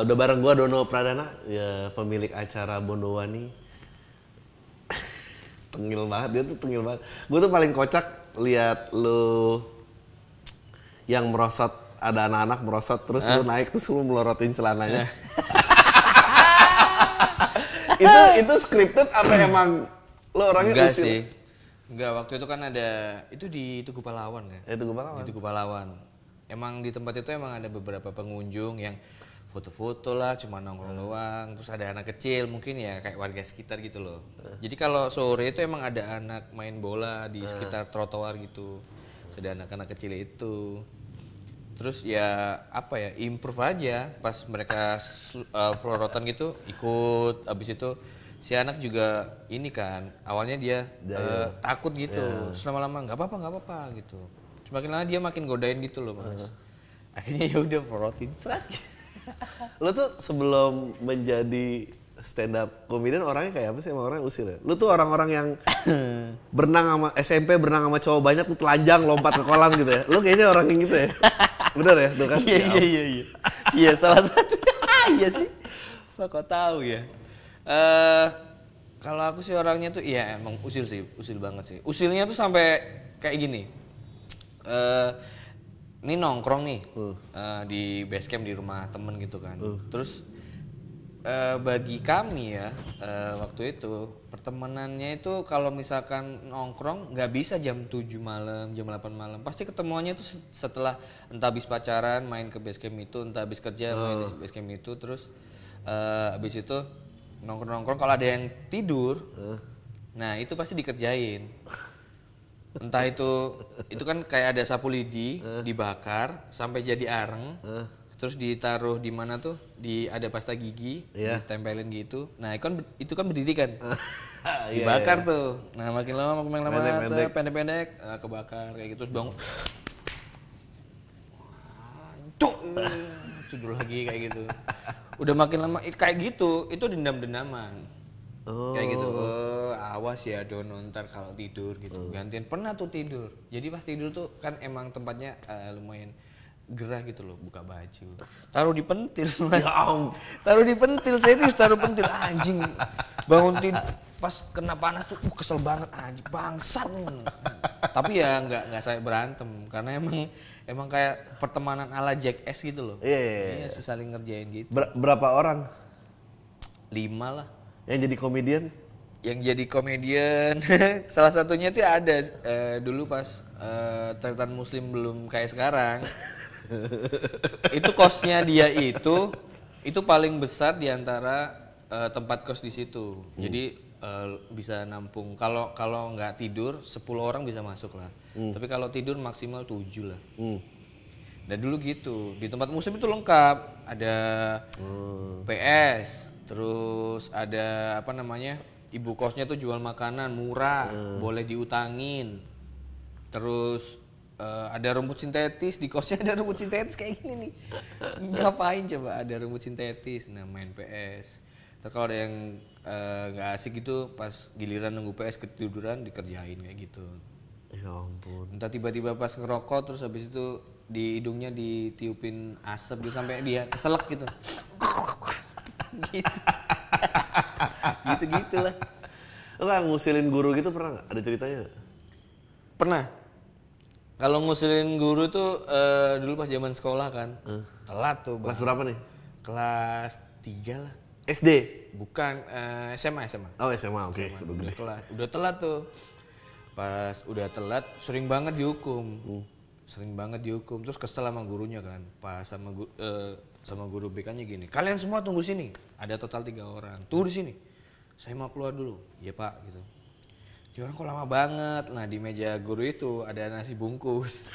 Udah bareng gua Dono Pradana, ya pemilik acara Bondowani. Tengil banget, dia tuh tengil banget. Gua tuh paling kocak lihat lu yang merosot, ada anak-anak merosot terus lu naik terus lu melorotin celananya. itu scripted apa emang lu orangnya enggak usil? sih. Enggak, waktu itu kan ada itu di Tugu Pahlawan ya. Tugu Pahlawan. Di Tugu Pahlawan. Emang di tempat itu emang ada beberapa pengunjung yang foto-foto lah, cuma nongkrong doang. Terus ada anak kecil mungkin ya kayak warga sekitar gitu loh. Jadi kalau sore itu emang ada anak main bola di sekitar trotoar gitu. Terus ada anak-anak kecil itu. Terus ya apa ya, improve aja pas mereka pelorotan gitu, ikut. Abis itu si anak juga ini kan, awalnya dia takut gitu. Terus lama-lama nggak apa-apa gitu. Terus makin lama dia makin godain gitu loh mas. Akhirnya ya udah pelorotin. Lu tuh sebelum menjadi stand up comedian orangnya kayak apa sih? Emang orangnya usil ya? Lu tuh orang-orang yang berenang sama SMP, berenang sama cowok banyak, lu telanjang lompat ke kolam gitu ya? Lu kayaknya orang yang gitu ya? Bener ya? Tuh kan? Iya. Iya salah satu. Iya sih. Kok tahu ya? Kalau aku sih orangnya tuh iya emang usil sih, usil banget sih. Usilnya tuh sampai kayak gini. Ini nongkrong nih di base camp di rumah temen gitu kan. Terus bagi kami ya waktu itu pertemanannya itu kalau misalkan nongkrong nggak bisa jam 7 malam, jam 8 malam. Pasti ketemuannya itu setelah entah habis pacaran main ke base camp itu, entah habis kerja main di base camp itu, terus habis itu nongkrong-nongkrong kalau ada yang tidur. Nah, itu pasti dikerjain. Entah itu kan kayak ada sapu lidi dibakar sampai jadi areng. Terus ditaruh di mana tuh? Ada pasta gigi, ditempelin gitu. Nah, itu kan berdiri kan. Dibakar tuh. Nah, makin lama pendek-pendek kebakar kayak gitu terus bangun. Cuk. Tidur lagi kayak gitu. Udah makin lama kayak gitu, itu dendam-dendaman. Kayak gitu. Awas ya Dono ntar kalau tidur gitu. Gantian pernah tuh tidur. Jadi pas tidur tuh kan emang tempatnya lumayan gerah gitu loh, buka baju. Taruh di pentil. Ya taruh di pentil, serius taruh pentil anjing. Bangun tidur pas kena panas tuh kesel banget anjing, bangsat. Tapi ya nggak saya berantem karena emang kayak pertemanan ala Jackass gitu loh. Iya, saling ngerjain gitu. Berapa orang? 5 lah. Yang jadi komedian? Yang jadi komedian salah satunya tuh ada dulu pas Tretan Muslim belum kayak sekarang. Itu kosnya dia itu paling besar di antara tempat kos di situ. Jadi bisa nampung kalau nggak tidur 10 orang bisa masuk lah. Tapi kalau tidur maksimal 7 lah. Dan dulu gitu di tempat muslim itu lengkap, ada PS, terus ada apa namanya, ibu kosnya tuh jual makanan murah, boleh diutangin. Terus ada rumput sintetis di kosnya, ada rumput sintetis kayak gini nih. Ngapain coba ada rumput sintetis? Nah, main PS. Terus kalau ada yang nggak asik gitu, pas giliran nunggu PS ketiduran dikerjain kayak gitu. Ya ampun. Entah tiba-tiba pas ngerokok terus habis itu di hidungnya ditiupin asap gitu sampai dia keselak gitu. Gitu. Gitu-gitulah. Lo nggak ngusilin guru gitu pernah nggak? Ada ceritanya nggak? Pernah. Kalau ngusilin guru tuh dulu pas zaman sekolah kan. Telat tuh. Kelas berapa nih? Kelas 3 lah. SD? Bukan, SMA. Oh SMA, oke. Udah telat tuh. Pas udah telat sering banget dihukum. Terus kesel sama gurunya kan. Pas sama guru BK-nya gini, kalian semua tunggu sini. Ada total 3 orang. Tunggu di sini. Saya mau keluar dulu. Ya Pak gitu. Dia orang kok lama banget. Nah, di meja guru itu ada nasi bungkus.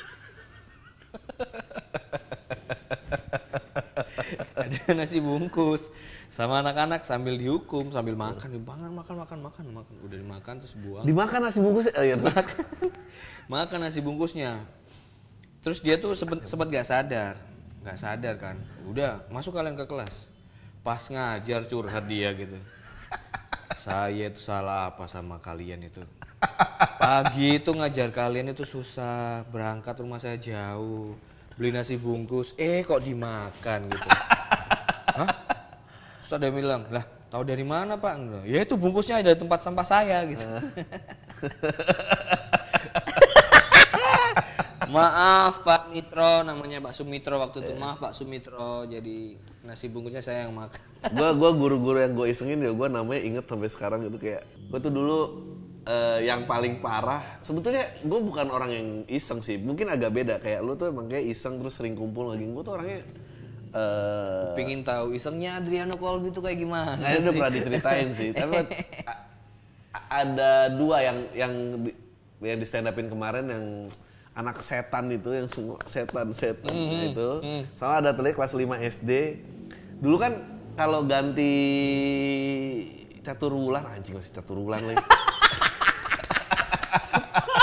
Ada nasi bungkus sama anak-anak sambil dihukum, sambil makan. Makan. Udah dimakan terus buang. Dimakan nasi bungkusnya? Oh, iya, makan nasi bungkusnya. Terus dia tuh sempet gak sadar kan. Udah, masuk kalian ke kelas. Pas ngajar curhat dia gitu. Saya itu salah apa sama kalian itu? Pagi itu ngajar kalian itu susah, berangkat rumah saya jauh, beli nasi bungkus, kok dimakan gitu. Hah? Terus ada yang bilang, lah tahu dari mana Pak? Ya itu bungkusnya ada tempat sampah saya gitu. Maaf Pak Mitro, namanya Pak Sumitro waktu itu. Maaf Pak Sumitro, jadi nasi bungkusnya saya yang makan. Gua guru-guru yang gue isengin ya, gue namanya inget sampai sekarang gitu. Kayak gue tuh dulu yang paling parah. Sebetulnya gue bukan orang yang iseng sih, mungkin agak beda. Kayak lu tuh emang kayak iseng terus sering kumpul lagi. Gue tuh orangnya Pingin tahu isengnya Adriano Colby tuh kayak gimana? Kayaknya udah pernah diceritain sih. Tapi ada dua yang di stand upin kemarin yang anak setan itu, yang semua setan itu. Sama ada tadi kelas 5 SD. Dulu kan kalau ganti catur wulan, anjing masih catur wulan lagi.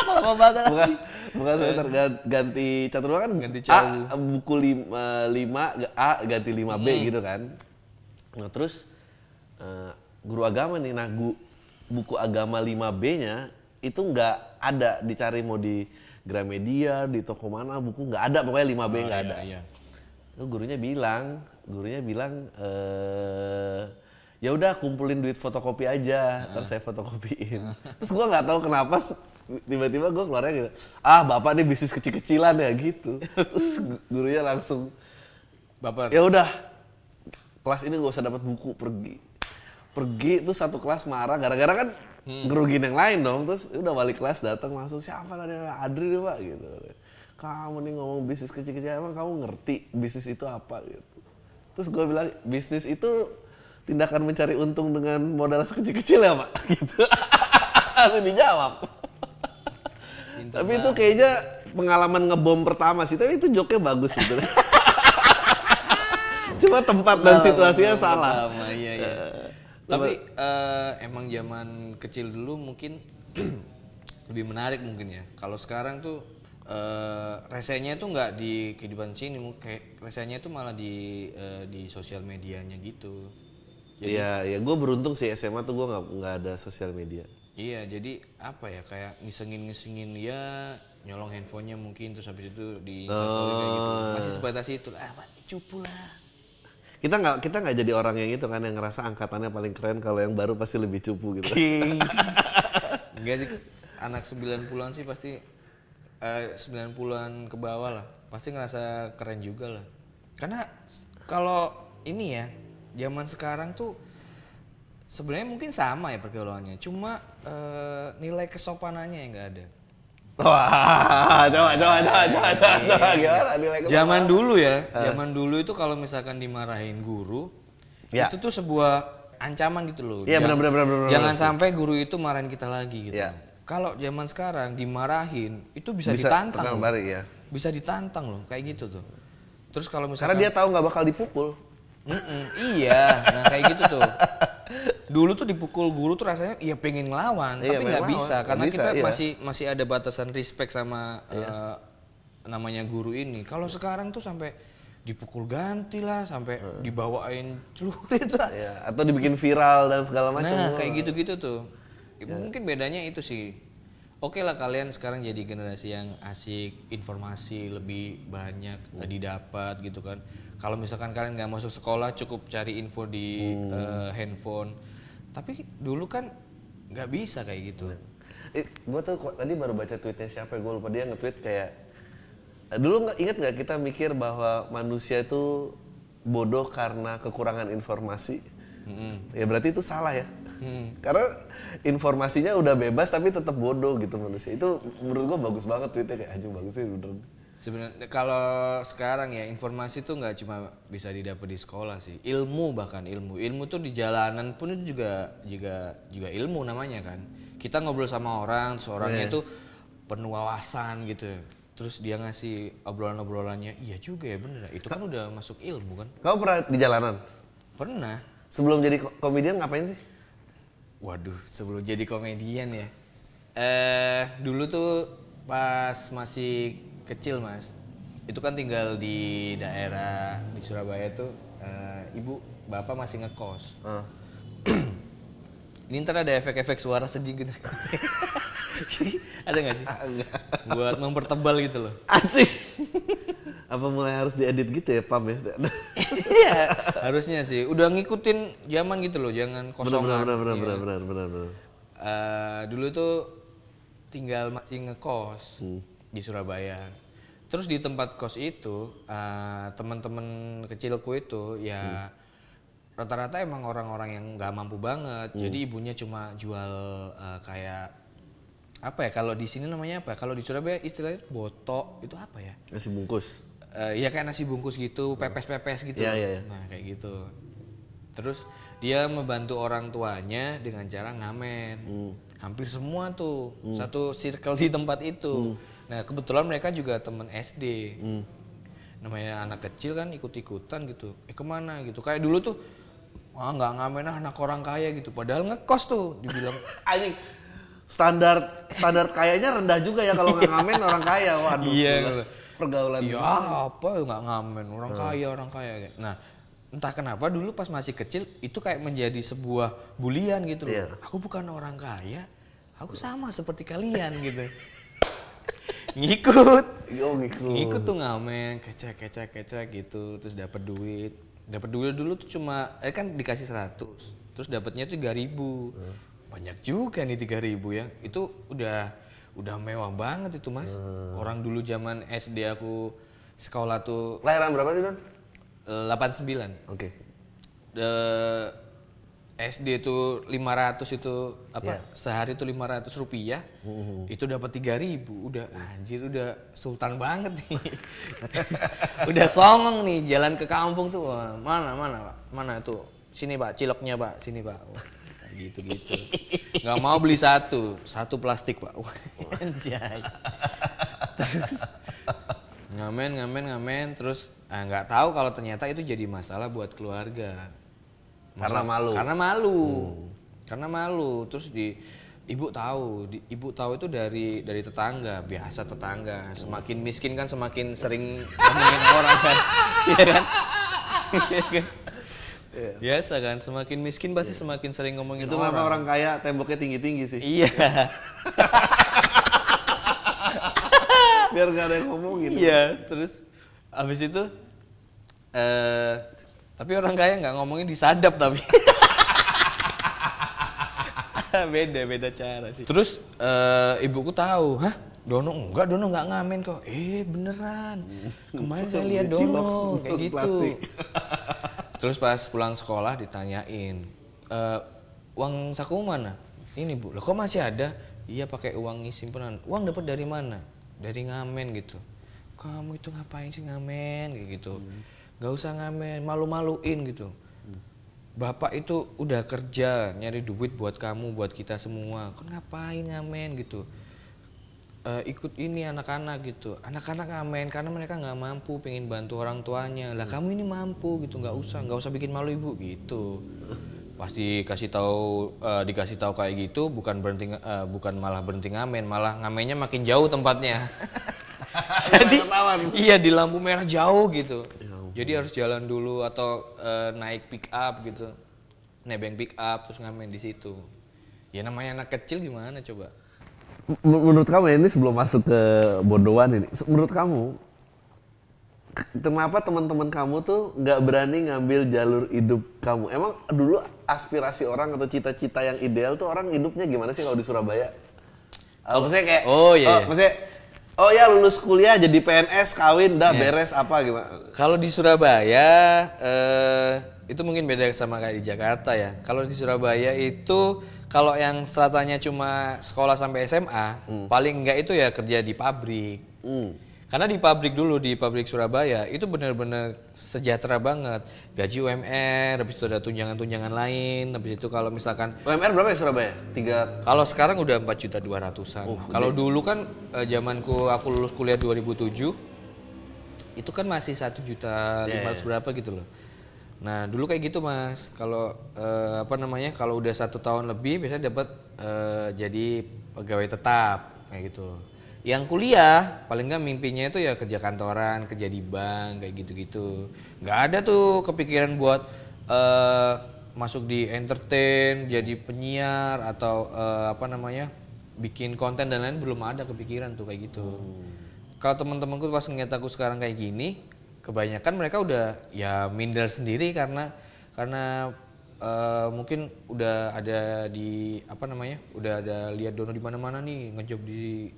Lama banget. Bukan semester ganti catur wulan kan Ganti A buku 5 A ganti 5B gitu kan. Nah, terus guru agama nih, nah buku agama 5B-nya itu nggak ada, dicari mau di Gramedia, di toko mana buku nggak ada, pokoknya 5B nggak ada. Iya. Gurunya bilang ya udah kumpulin duit fotokopi aja, ntar saya fotokopiin. Terus gua nggak tahu kenapa tiba-tiba gua keluarnya gitu, bapak nih bisnis kecil-kecilan ya gitu. Terus gurunya langsung Baper. ya udah kelas ini gak usah dapat buku, pergi tuh satu kelas marah gara-gara kan ngerugin yang lain dong. Terus udah balik kelas datang masuk, siapa tadi, Adri nih Pak gitu. Kamu nih ngomong bisnis kecil-kecil, emang kamu ngerti bisnis itu apa gitu. Terus gue bilang, bisnis itu tindakan mencari untung dengan modal sekecil-kecil ya Pak gitu. Langsung dijawab. Tapi itu kayaknya pengalaman ngebom pertama sih, tapi itu joke-nya bagus gitu. Cuma tempat dan situasinya salah. Iya. Tapi emang zaman kecil dulu mungkin lebih menarik mungkin ya. Kalau sekarang tuh resenya tuh nggak di kehidupan sini, kayak resenya tuh malah di sosial medianya gitu. Iya, gue beruntung sih SMA tuh gue nggak ada sosial media. Iya, jadi apa ya, kayak ngisengin ya, nyolong handphonenya mungkin, terus habis itu di instastory kayak gitu. Masih sebatas itu, cupu lah. Kita nggak jadi orang yang itu kan, yang ngerasa angkatannya paling keren, kalau yang baru pasti lebih cupu gitu. Enggak sih, anak 90-an sih pasti 90-an ke bawah lah, pasti ngerasa keren juga lah. Karena kalau ini ya, zaman sekarang tuh sebenarnya mungkin sama ya pergaulannya, cuma nilai kesopanannya yang nggak ada. Wah, coba gimana nilai kesopanan? Zaman dulu itu kalau misalkan dimarahin guru, itu tuh sebuah ancaman gitu loh. Iya, benar. Jangan sampai guru itu marahin kita lagi gitu. Kalau zaman sekarang dimarahin itu bisa ditantang loh. Ya. Bisa ditantang loh, kayak gitu tuh. Terus kalau misalkan karena dia tahu nggak bakal dipukul. Iya, nah kayak gitu tuh. Dulu tuh dipukul guru tuh rasanya ya pengen ngelawan, tapi nggak bisa karena kita masih ada batasan respect sama namanya guru ini. Kalau sekarang tuh sampai dipukul ganti lah, sampai dibawain celurit lah. Iya, atau dibikin viral dan segala macam. Nah, kayak gitu-gitu tuh. Mungkin bedanya itu sih. Oke lah, kalian sekarang jadi generasi yang asik, informasi lebih banyak didapat gitu kan. Kalau misalkan kalian nggak masuk sekolah, cukup cari info di handphone. Tapi dulu kan nggak bisa kayak gitu. Gue tuh tadi baru baca tweetnya siapa, gue lupa, dia nge-tweet kayak dulu ingat nggak kita mikir bahwa manusia itu bodoh karena kekurangan informasi. Ya berarti itu salah ya. Karena informasinya udah bebas tapi tetap bodoh gitu manusia. Itu menurut gue bagus banget tweetnya, kayak anjing bagus sih beneran. Sebenarnya kalau sekarang ya informasi tuh nggak cuma bisa didapat di sekolah sih, bahkan ilmu tuh di jalanan pun itu juga ilmu namanya kan. Kita ngobrol sama orang, seorangnya itu penuh wawasan gitu, terus dia ngasih obrolannya, iya juga ya bener, itu kan udah masuk ilmu kan. Kamu pernah di jalanan? Pernah. Sebelum jadi komedian ngapain sih? Waduh, sebelum jadi komedian ya, dulu tuh pas masih kecil Mas, itu kan tinggal di daerah di Surabaya tuh, ibu bapak masih ngekos. Ini ntar ada efek-efek suara sedih gitu. Ada nggak sih? Buat mempertebal gitu loh. Anjing. Apa mulai harus diedit gitu ya, Pam ya? Iya, harusnya sih. Udah ngikutin zaman gitu loh, jangan kosongan. Benar. Dulu tuh tinggal masih ngekos di Surabaya. Terus di tempat kos itu teman-teman kecilku itu ya rata-rata emang orang-orang yang nggak mampu banget. Jadi ibunya cuma jual kayak apa ya? Kalau di sini namanya apa? Kalau di Surabaya istilahnya botok itu apa ya? Nasi bungkus. Ya kayak nasi bungkus gitu, pepes-pepes gitu. Iya. Nah kayak gitu. Terus dia membantu orang tuanya dengan cara ngamen. Hampir semua tuh satu circle di tempat itu. Nah kebetulan mereka juga temen SD. Namanya anak kecil kan ikut-ikutan gitu. Kemana gitu? Kayak dulu tuh, wah nggak ngamen anak orang kaya gitu. Padahal ngekos tuh dibilang. Anjing. Standar kayaknya rendah juga ya kalau nggak ngamen orang kaya. Waduh. Iya. Pergaulan. Iya apa nggak ngamen orang kaya. Nah entah kenapa dulu pas masih kecil itu kayak menjadi sebuah bulian gitu loh. Iya. Aku bukan orang kaya, aku sama seperti kalian gitu. Ngikut tuh ngamen, kecek gitu, terus dapat duit dulu tuh cuma kan dikasih 100, terus dapatnya tuh 3.000. Banyak juga nih 3.000 ya. Itu udah mewah banget itu mas. Orang dulu zaman SD aku sekolah tuh Lahiran berapa sih Don? 89. Oke. SD itu 500 itu apa? Sehari itu 500 rupiah. Itu dapat 3.000. Udah anjir udah sultan banget nih. Udah songong nih jalan ke kampung tuh. Wah, mana Pak? Mana tuh? Sini Pak, ciloknya Pak. Sini Pak. Wah, gitu. Nggak mau beli satu plastik Pak. Wah, anjay. Terus ngamen terus nggak tahu kalau ternyata itu jadi masalah buat keluarga. Karena malu. Terus ibu tahu itu dari tetangga, biasa tetangga. Semakin miskin kan semakin sering ngomongin orang kan. Iya kan? Biasa kan, semakin miskin pasti semakin sering ngomongin itu orang. kenapa orang kaya temboknya tinggi-tinggi sih? Iya. Biar nggak ada yang ngomongin. Iya, terus abis itu tapi orang kaya nggak ngomongin disadap tapi. beda cara sih. Terus ibuku tahu, Dono nggak ngamen kok. Beneran. Kemarin saya lihat Dono kayak gitu. Plastik. Terus pas pulang sekolah ditanyain, uang saku mana? Ini Bu, loh kok masih ada? Iya pakai uang simpenan. Uang dapat dari mana? Dari ngamen gitu. Kamu itu ngapain sih ngamen kayak gitu? Gak usah ngamen, malu-maluin gitu. Bapak itu udah kerja nyari duit buat kamu, buat kita semua. Kok ngapain ngamen gitu? Ikut ini anak-anak gitu. Anak-anak ngamen karena mereka nggak mampu, pengen bantu orang tuanya. Lah kamu ini mampu gitu, nggak usah bikin malu ibu gitu. Pas dikasih tahu kayak gitu, bukan malah berhenti ngamen, malah ngamennya makin jauh tempatnya. Jadi iya di lampu merah jauh gitu. Jadi harus jalan dulu atau naik pick up gitu, nebeng pick up terus ngamen di situ. Ya namanya anak kecil gimana coba? Menurut kamu ini sebelum masuk ke bodohan ini, menurut kamu kenapa teman-teman kamu tuh nggak berani ngambil jalur hidup kamu? Emang dulu aspirasi orang atau cita-cita yang ideal tuh orang hidupnya gimana sih kalau di Surabaya? Maksudnya kayak, maksudnya lulus kuliah jadi PNS, kawin, beres apa gimana? Kalau di Surabaya itu mungkin beda sama kayak di Jakarta ya. Kalau di Surabaya itu kalau yang stratanya cuma sekolah sampai SMA, paling enggak itu ya kerja di pabrik. Karena di pabrik Surabaya itu benar-benar sejahtera banget. Gaji UMR, habis itu ada tunjangan-tunjangan lain. Habis itu kalau misalkan UMR berapa ya Surabaya? 3. Kalau sekarang udah 4.200.000-an. Kalau dulu kan zamanku aku lulus kuliah 2007 itu kan masih 1.500.000 berapa gitu loh. Nah dulu kayak gitu mas. Kalau kalau udah 1 tahun lebih biasanya dapat jadi pegawai tetap kayak gitu. Yang kuliah paling nggak mimpinya itu ya kerja kantoran, kerja di bank kayak gitu-gitu. Nggak ada tuh kepikiran buat masuk di entertain, jadi penyiar atau bikin konten dan lain belum ada kepikiran tuh kayak gitu. Kalau teman-temanku pas ngeliat aku sekarang kayak gini, kebanyakan mereka udah ya minder sendiri karena mungkin udah ada di apa namanya, udah ada lihat Dono di mana-mana nih ngejob di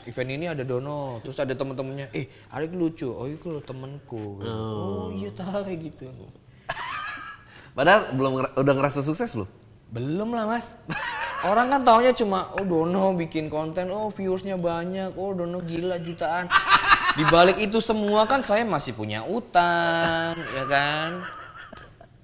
event ini ada Dono, terus ada temen-temennya, Arik lucu, oh itu lo temenku, oh iya tahu kayak gitu. Padahal udah ngerasa sukses lo? Belum lah mas. Orang kan taunya cuma oh Dono bikin konten, oh viewersnya banyak, oh Dono gila jutaan. Di balik itu semua kan saya masih punya utang, ya kan.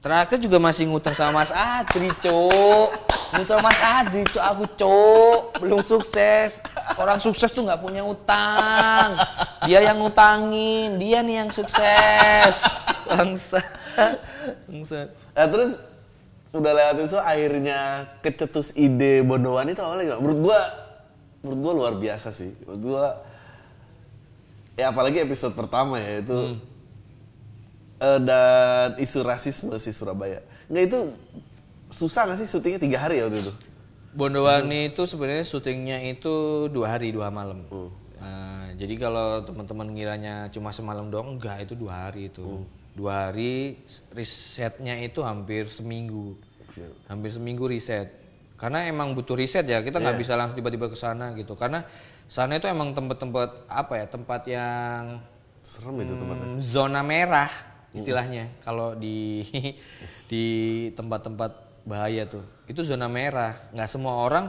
Terakhir juga masih ngutang sama Mas Adri, Cuk. Ngutang Mas Adri, Cuk, aku Cuk. Belum sukses. Orang sukses tuh nggak punya utang. Dia yang ngutangin, dia nih yang sukses. Bangsa. Terus udah lewat itu akhirnya kecetus ide Bondowan itu awalnya gak? Menurut gua luar biasa sih. Menurut gua ya apalagi episode pertama ya itu dan isu rasisme si Surabaya. Nggak itu susah nggak sih syutingnya 3 hari ya waktu itu? Bondowani itu sebenarnya syutingnya itu 2 hari 2 malam. Jadi kalau teman-teman ngiranya cuma semalam doang, enggak, itu 2 hari itu. 2 hari risetnya itu hampir seminggu. Hampir seminggu riset. Karena emang butuh riset ya, kita nggak bisa langsung tiba-tiba ke sana gitu. Karena sana itu emang tempat-tempat apa ya, tempat yang serem itu tempatnya. Zona merah istilahnya. Kalau di tempat-tempat bahaya tuh, itu zona merah. Nggak semua orang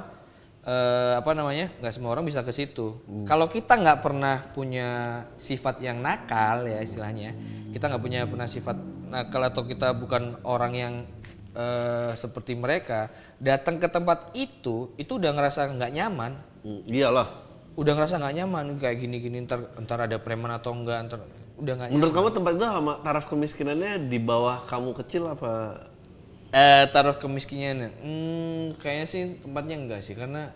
nggak semua orang bisa ke situ. Kalau kita nggak pernah punya sifat yang nakal ya istilahnya, kita nggak pernah sifat nakal atau kita bukan orang yang seperti mereka, datang ke tempat itu udah ngerasa nggak nyaman. Iyalah. Udah ngerasa nggak nyaman kayak gini-gini, ntar ada preman atau enggak, udah nggak nyaman. Menurut kamu tempat itu sama taraf kemiskinannya di bawah kamu kecil apa? Taraf kemiskinannya, kayaknya sih tempatnya enggak sih, karena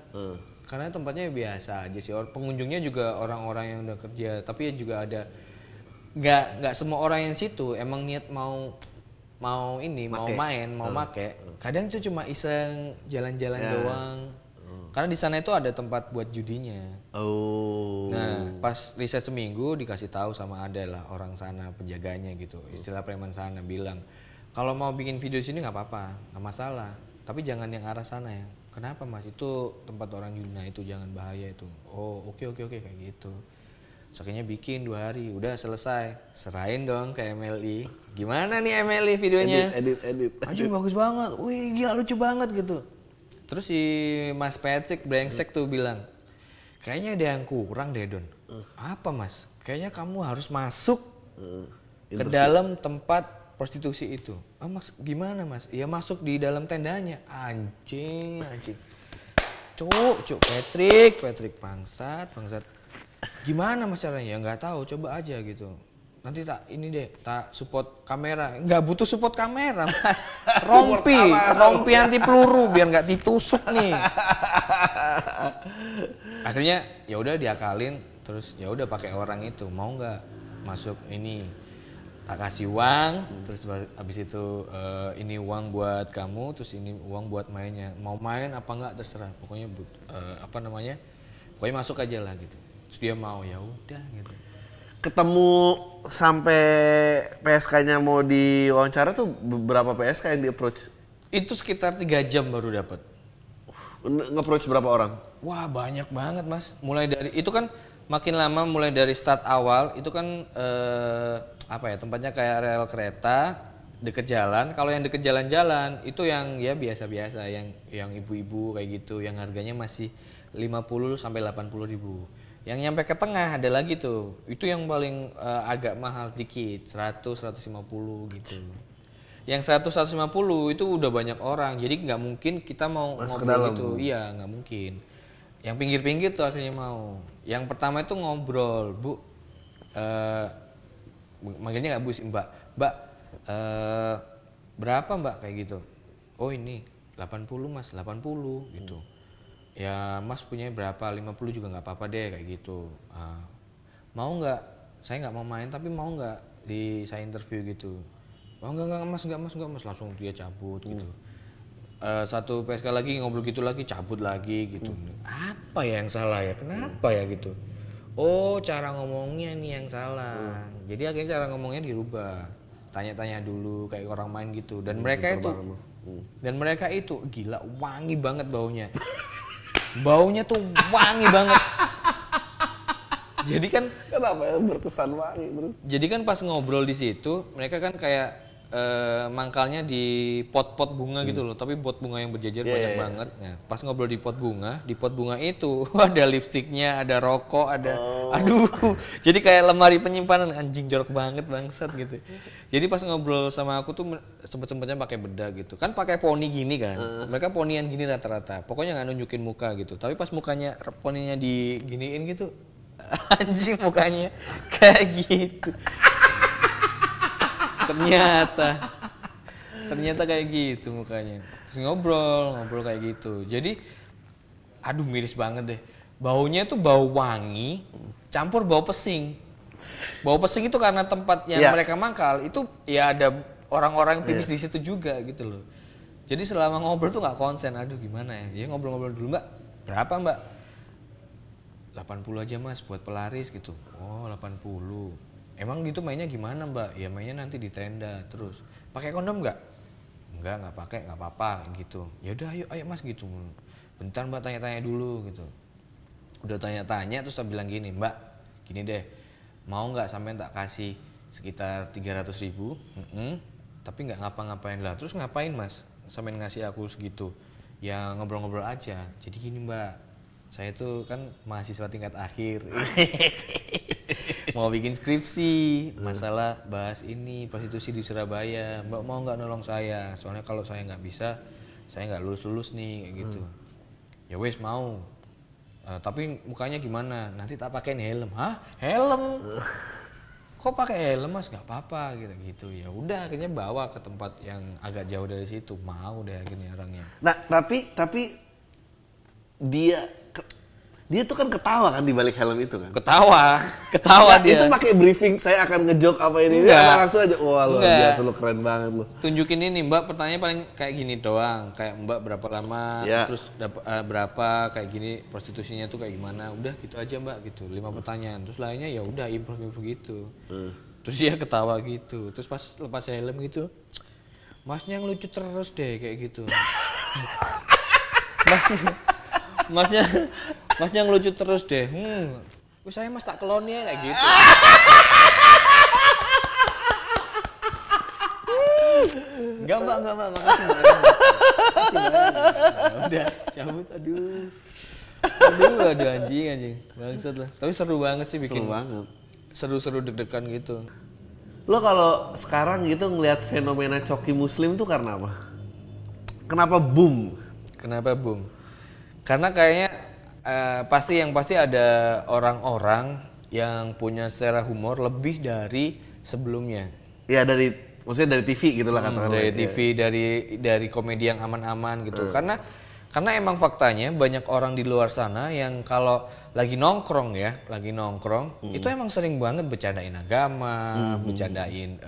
tempatnya biasa aja sih. Pengunjungnya juga orang-orang yang udah kerja, tapi ya juga ada nggak semua orang yang situ emang niat mau main, make. Kadang itu cuma iseng jalan-jalan doang. Karena di sana itu ada tempat buat judinya. Nah, pas riset seminggu dikasih tahu sama ada lah orang sana penjaganya gitu. Istilah preman sana bilang, kalau mau bikin video di sini nggak apa-apa, nggak masalah. Tapi jangan yang arah sana ya. Kenapa mas? Itu tempat orang judi, itu jangan bahaya itu. Oh oke kayak gitu. Akhirnya bikin 2 hari, udah selesai, serahin dong ke MLI. Gimana nih MLI videonya? Edit. Anjing bagus banget, wih gila lucu banget gitu. Terus si Mas Patrick brengsek tuh bilang, kayaknya ada yang kurang deh Don. Apa mas? Kayaknya kamu harus masuk ke dalam tempat prostitusi itu. Mas gimana mas? Ya masuk di dalam tendanya. Anjing. Cuk Patrick bangsat. Gimana mas caranya? Ya nggak tahu, coba aja gitu. Nanti tak support kamera. Nggak butuh support kamera mas. Rompi anti peluru biar nggak ditusuk nih. Akhirnya ya udah diakalin, terus ya udah pakai orang itu. Mau nggak masuk ini? Tak kasih uang, terus habis itu ini uang buat kamu, terus ini uang buat mainnya. Mau main apa nggak terserah. Pokoknya pokoknya masuk aja lah gitu. Terus dia mau, ya udah gitu. Ketemu sampai PSK-nya mau diwawancara tuh berapa PSK yang di-approach? Itu sekitar 3 jam baru dapat. Nge-approach berapa orang? Wah banyak banget mas. Mulai dari itu kan makin lama, mulai dari start awal itu kan tempatnya kayak rel kereta deket jalan. Kalau yang deket jalan-jalan itu yang ya biasa-biasa, yang ibu-ibu kayak gitu, yang harganya masih 50 sampai 80 ribu. Yang nyampe ke tengah ada lagi tuh, itu yang paling agak mahal dikit, 100-150 gitu. Yang 100-150 itu udah banyak orang, jadi nggak mungkin kita mau ngobrol gitu. Iya nggak mungkin. Yang pinggir-pinggir tuh akhirnya mau. Yang pertama itu ngobrol, Bu, manggilnya nggak Bu sih, Mbak, berapa Mbak kayak gitu. Oh ini 80 mas, 80 gitu. Ya mas punya berapa, 50 juga nggak apa-apa deh kayak gitu. Mau nggak, saya nggak mau main tapi mau nggak saya interview gitu. Oh enggak mas, langsung dia cabut gitu. Satu PSK lagi ngobrol gitu lagi, cabut lagi gitu. Apa ya yang salah ya, kenapa ya gitu. oh cara ngomongnya nih yang salah. Jadi akhirnya cara ngomongnya dirubah. Tanya-tanya dulu kayak orang main gitu. Dan mereka itu gila wangi banget baunya. Baunya tuh wangi banget. Jadi kan Kenapa berkesan wangi terus? Jadi kan pas ngobrol di situ, mereka kan kayak mangkalnya di pot-pot bunga gitu loh, tapi pot bunga yang berjejer banyak banget. Nah, pas ngobrol di pot bunga itu ada lipstiknya, ada rokok, ada, aduh, jadi kayak lemari penyimpanan anjing jorok banget bangsat gitu. Jadi pas ngobrol sama aku tuh sempet-sempetnya pakai bedak gitu, kan pakai poni gini kan, mereka ponian gini rata-rata, pokoknya nggak nunjukin muka gitu. Tapi pas mukanya poninya diginiin gitu, anjing mukanya kayak gitu. ternyata kayak gitu mukanya. Terus ngobrol kayak gitu. Jadi aduh miris banget deh. Baunya tuh bau wangi campur bau pesing. Bau pesing itu karena tempat yang mereka mangkal itu ya ada orang-orang yang tipis di situ juga gitu loh. Jadi selama ngobrol tuh nggak konsen. Aduh gimana ya? Dia ngobrol-ngobrol dulu, Mbak. Berapa, Mbak? 80 aja Mas buat pelaris gitu. Oh, 80. Emang gitu mainnya gimana Mbak? Ya mainnya nanti di tenda terus. Pakai kondom nggak? Nggak pakai, nggak apa-apa gitu. Ya udah ayo Mas gitu. Bentar Mbak tanya-tanya dulu gitu. Udah tanya-tanya terus saya bilang gini, Mbak, gini deh. Mau nggak sampai tak kasih sekitar 300.000? Tapi nggak ngapa-ngapain lah. Terus ngapain Mas? Sampai ngasih aku segitu. Ya ngobrol-ngobrol aja. Jadi gini Mbak, saya tuh kan mahasiswa tingkat akhir. Mau bikin skripsi masalah bahas ini prostitusi di Surabaya. Mbak mau nggak nolong saya? Soalnya kalau saya nggak bisa, saya nggak lulus nih kayak gitu. Ya wes mau. Tapi mukanya gimana? Nanti tak pakein helm. Hah? Helm? Kok pakai helm Mas? Nggak apa-apa gitu. Ya udah akhirnya bawa ke tempat yang agak jauh dari situ. Mau deh akhirnya orangnya. Nah, tapi dia tuh kan ketawa kan di balik helm itu kan. Ketawa Nah, dia. itu pakai briefing saya akan ngejok apa ini. Enggak. Apa langsung aja wah luar Enggak. biasa lu keren banget lu. Tunjukin ini Mbak, pertanyaannya paling kayak gini doang. Kayak Mbak berapa lama, terus berapa kayak gini prostitusinya tuh kayak gimana. Udah gitu aja Mbak gitu. 5 pertanyaan. Terus lainnya ya udah improve gitu. Terus dia ketawa gitu. Terus pas lepas helm gitu, Masnya ngelucu terus deh kayak gitu. Masnya ngelucu terus deh. Wih saya Mas tak keloni ya kayak gitu. Enggak mbak, makasih mbak. Udah cabut, aduh anjing. Bangsat lah. Tapi seru banget sih bikin. Seru banget. Seru-seru deg-degan gitu. Lo kalau sekarang gitu ngelihat fenomena coki muslim tuh karena apa? Kenapa boom? Karena kayaknya pasti ada orang-orang yang punya selera humor lebih dari sebelumnya. Ya maksudnya dari TV gitu lah katakanlah. Dari TV, dari komedi yang aman-aman gitu. Karena emang faktanya banyak orang di luar sana yang kalau lagi nongkrong itu emang sering banget bercandain agama, bercandain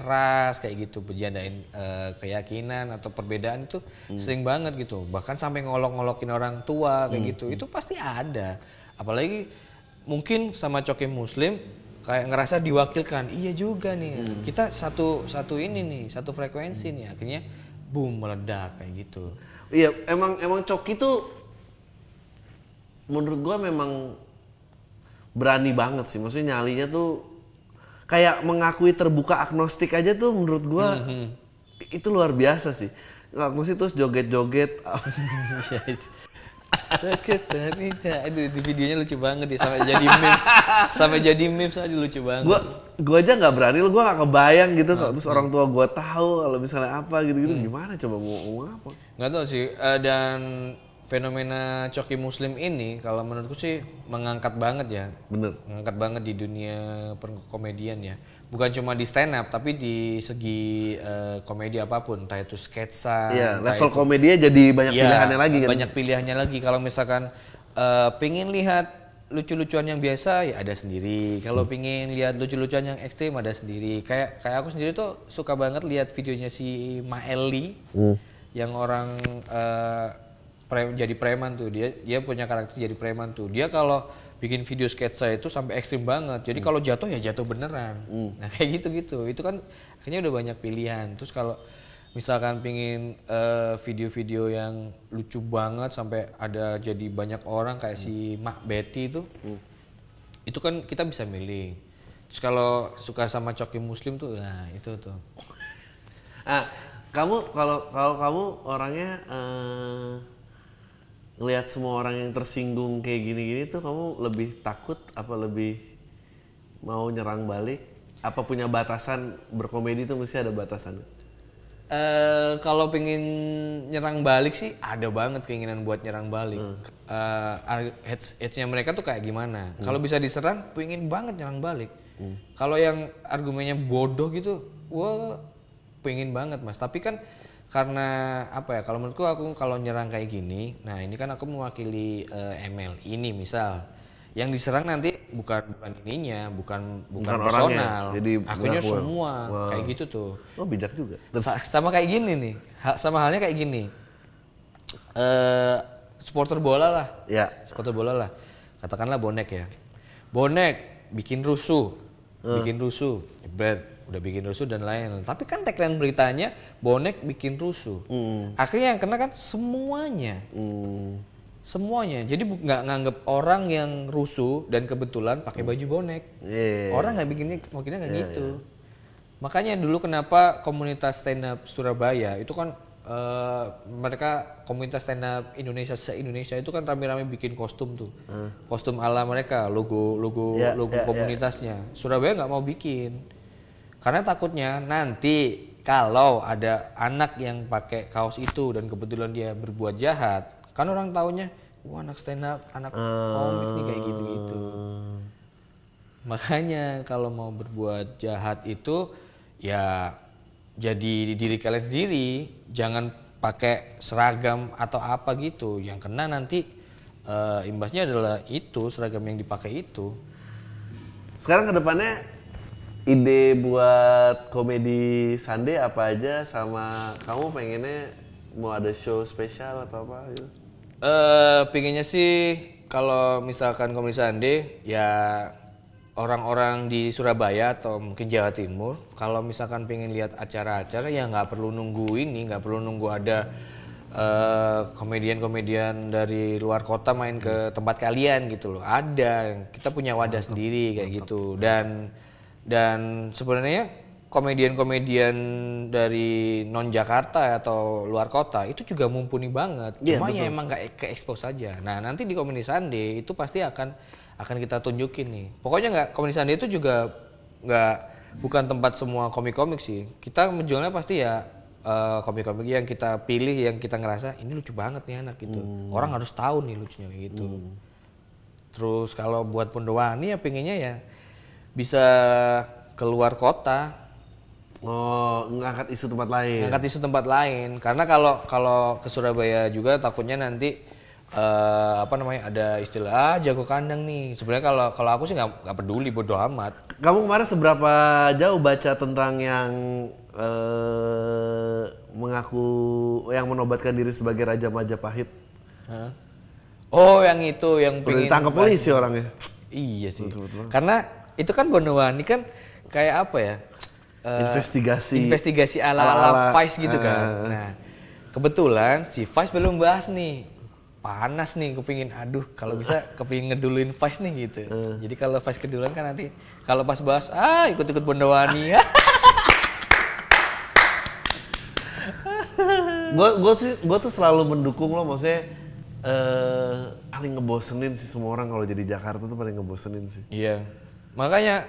ras kayak gitu, bercandain keyakinan atau perbedaan itu sering banget gitu. Bahkan sampai ngolok-ngolokin orang tua kayak gitu. Itu pasti ada. Apalagi mungkin sama coki muslim kayak ngerasa diwakilkan. Iya juga nih. Kita satu ini nih, satu frekuensi nih. Akhirnya boom meledak kayak gitu. Iya, emang coki tuh menurut gua memang berani banget sih. Maksudnya nyalinya tuh kayak mengakui terbuka agnostik aja tuh menurut gua itu luar biasa sih. Agnostik terus joget-joget. Itu videonya lucu banget ya, sampai jadi memes aja lucu banget. Gua aja nggak berani, gua nggak kebayang gitu kalau terus orang tua gua tahu kalau misalnya apa gitu gimana coba mau ngomong apa? Nggak tahu sih. Dan fenomena coki muslim ini kalau menurutku sih mengangkat banget ya. Bener. Mengangkat banget di dunia perkomedian ya. Bukan cuma di stand up tapi di segi komedi apapun, entah itu sketsa. Iya, level komedinya jadi banyak pilihannya lagi kan. Banyak pilihannya lagi. Kalau misalkan pengen lihat lucu-lucuan yang biasa ya ada sendiri. Kalau pengen lihat lucu-lucuan yang ekstrim ada sendiri. Kayak aku sendiri tuh suka banget lihat videonya si Maeli yang orang jadi preman tuh. Dia punya karakter jadi preman tuh. Dia kalau bikin video sketsa itu sampai ekstrim banget. Jadi kalau jatuh ya jatuh beneran. Nah kayak gitu-gitu. Itu kan akhirnya udah banyak pilihan. Terus kalau misalkan pingin video-video yang lucu banget sampai ada jadi banyak orang kayak si Mak Betty itu kan kita bisa milih. Terus kalau suka sama Coki Muslim tuh, nah itu tuh. Kamu kalau kamu orangnya ngelihat semua orang yang tersinggung kayak gini-gini tuh kamu lebih takut apa lebih mau nyerang balik? Apa punya batasan berkomedi tuh mesti ada batasan? Kalau pengen nyerang balik sih ada banget keinginan buat nyerang balik. Hate-nya mereka tuh kayak gimana? Kalau bisa diserang, pengen banget nyerang balik. Kalau yang argumennya bodoh gitu, wah pengen banget mas. Tapi kan karena apa ya? Kalau menurutku aku kalau nyerang kayak gini, nah ini kan aku mewakili ML ini misal. Yang diserang nanti bukan ininya, bukan personal, jadi akunya semua kayak gitu tuh. Oh bijak juga. Sama kayak gini nih, sama halnya kayak gini. Supporter bola lah, Ya. supporter bola lah. Katakanlah bonek ya, bonek bikin rusuh, jebret, udah bikin rusuh dan lain-lain. Tapi kan tagline beritanya bonek bikin rusuh. Akhirnya yang kena kan semuanya. Semuanya, jadi nggak nganggep orang yang rusuh dan kebetulan pakai baju bonek. Orang nggak mungkinnya nggak gitu. Makanya dulu kenapa komunitas stand up Surabaya itu kan mereka komunitas stand up Indonesia se-Indonesia itu kan rame-rame bikin kostum tuh, kostum ala mereka, logo komunitasnya. Surabaya nggak mau bikin karena takutnya nanti kalau ada anak yang pakai kaos itu dan kebetulan dia berbuat jahat. Kan orang taunya, wah anak stand up, anak komik nih kayak gitu-gitu. Makanya kalau mau berbuat jahat itu ya jadi diri kalian sendiri, jangan pakai seragam atau apa gitu. Yang kena nanti imbasnya adalah itu seragam yang dipakai itu. Sekarang kedepannya ide buat komedi Sunday apa aja sama kamu pengennya mau ada show spesial atau apa gitu? Pinginnya sih kalau misalkan Komedi Sunday ya orang-orang di Surabaya atau mungkin Jawa Timur kalau misalkan pengen lihat acara-acara ya nggak perlu nunggu ada komedian-komedian dari luar kota main ke tempat kalian gitu loh. Ada, kita punya wadah sendiri kayak gitu. Dan sebenarnya komedian-komedian dari non Jakarta atau luar kota itu juga mumpuni banget. Cuma ya emang nggak ke-expose saja. Nah nanti di Komedi Sunday itu pasti akan kita tunjukin nih. Pokoknya Komedi Sunday itu juga bukan tempat semua komik-komik sih. Kita menjualnya pasti ya komik-komik yang kita pilih, yang kita ngerasa ini lucu banget nih anak gitu. Orang harus tahu nih lucunya gitu. Terus kalau buat Pondowani ya pengennya ya bisa keluar kota. Oh, ngangkat isu tempat lain. Karena kalau ke Surabaya juga takutnya nanti ada istilah jago kandang nih. Sebenarnya kalau aku sih nggak peduli, bodo amat. Kamu kemarin seberapa jauh baca tentang yang yang menobatkan diri sebagai Raja Majapahit? Oh, yang itu yang udah ditangkap polisi orangnya. Iya sih. Betul. Karena itu kan Pondowani kan kayak apa ya? Investigasi ala Vice gitu kan. Nah, kebetulan si Vice belum bahas nih. Panas nih kepingin, kalau bisa kepingin ngeduluin Vice nih gitu. Jadi kalau Vice keduluan kan nanti kalau pas bahas, ikut-ikut Pondowani ya. Gue tuh selalu mendukung lo, maksudnya paling ngebosenin sih semua orang kalau jadi Jakarta tuh paling ngebosenin sih. Iya. Makanya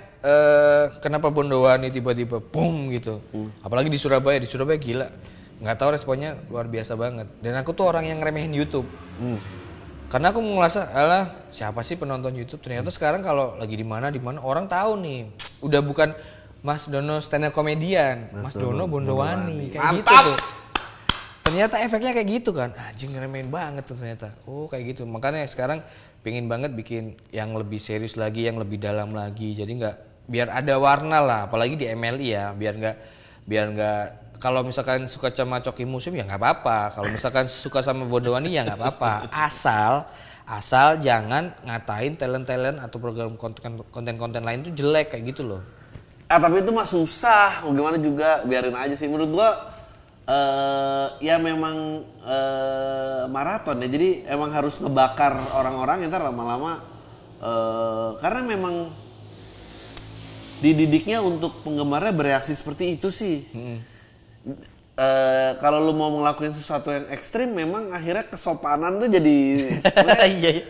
kenapa Pondowani tiba-tiba boom gitu. Apalagi di Surabaya gila. Nggak tahu responnya luar biasa banget. Dan aku tuh orang yang ngeremehin YouTube. Karena aku ngerasa, siapa sih penonton YouTube? Ternyata sekarang kalau lagi di mana orang tahu nih. Udah bukan Mas Dono stand up komedian, Mas Dono Pondowani kayak gitu tuh. Ternyata efeknya kayak gitu kan. Anjing ngeremehin banget tuh ternyata. Oh, kayak gitu. Makanya sekarang pengen banget bikin yang lebih serius lagi, yang lebih dalam lagi. Jadi biar ada warna lah, apalagi di MLI ya, biar nggak kalau misalkan suka sama Coki Muslim ya nggak apa-apa, kalau misalkan suka sama Pondowani ya nggak apa-apa, Asal jangan ngatain talent-talent atau program konten-konten lain tuh jelek kayak gitu loh. Tapi itu mah susah, mau gimana juga biarin aja sih. Menurut gua ya memang maraton ya, jadi emang harus ngebakar orang-orang ntar lama-lama karena memang dididiknya untuk penggemarnya bereaksi seperti itu sih. Kalau lu mau ngelakuin sesuatu yang ekstrim, memang akhirnya kesopanan tuh jadi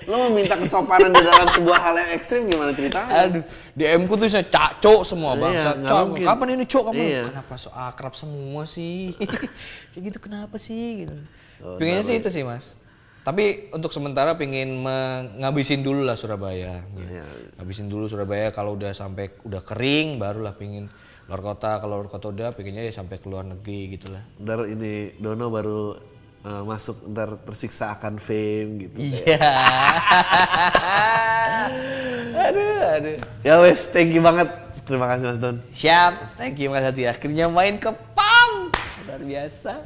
lu mau minta kesopanan di dalam sebuah hal yang ekstrim gimana ceritanya? Aduh, DM-ku tuh cak-cok semua bangsa. Iya, Kapan ini cok kamu? Iya. Kenapa so akrab semua sih? Kayak gitu kenapa sih gitu. Pengennya sih itu sih, Mas. Tapi untuk sementara pengen ngabisin dulu lah Surabaya. Gitu. Iya. Ngabisin dulu Surabaya, kalau udah sampai udah kering barulah pengen luar kota. Kalau luar kota udah pengennya ya sampai ke luar negeri gitu lah. Ntar ini Dono baru masuk ntar tersiksa akan fame gitu. Iya. aduh. Ya wes, thank you banget. Terima kasih Mas Don. Siap. Thank you Mas Hati. Akhirnya main ke PAM. Luar biasa.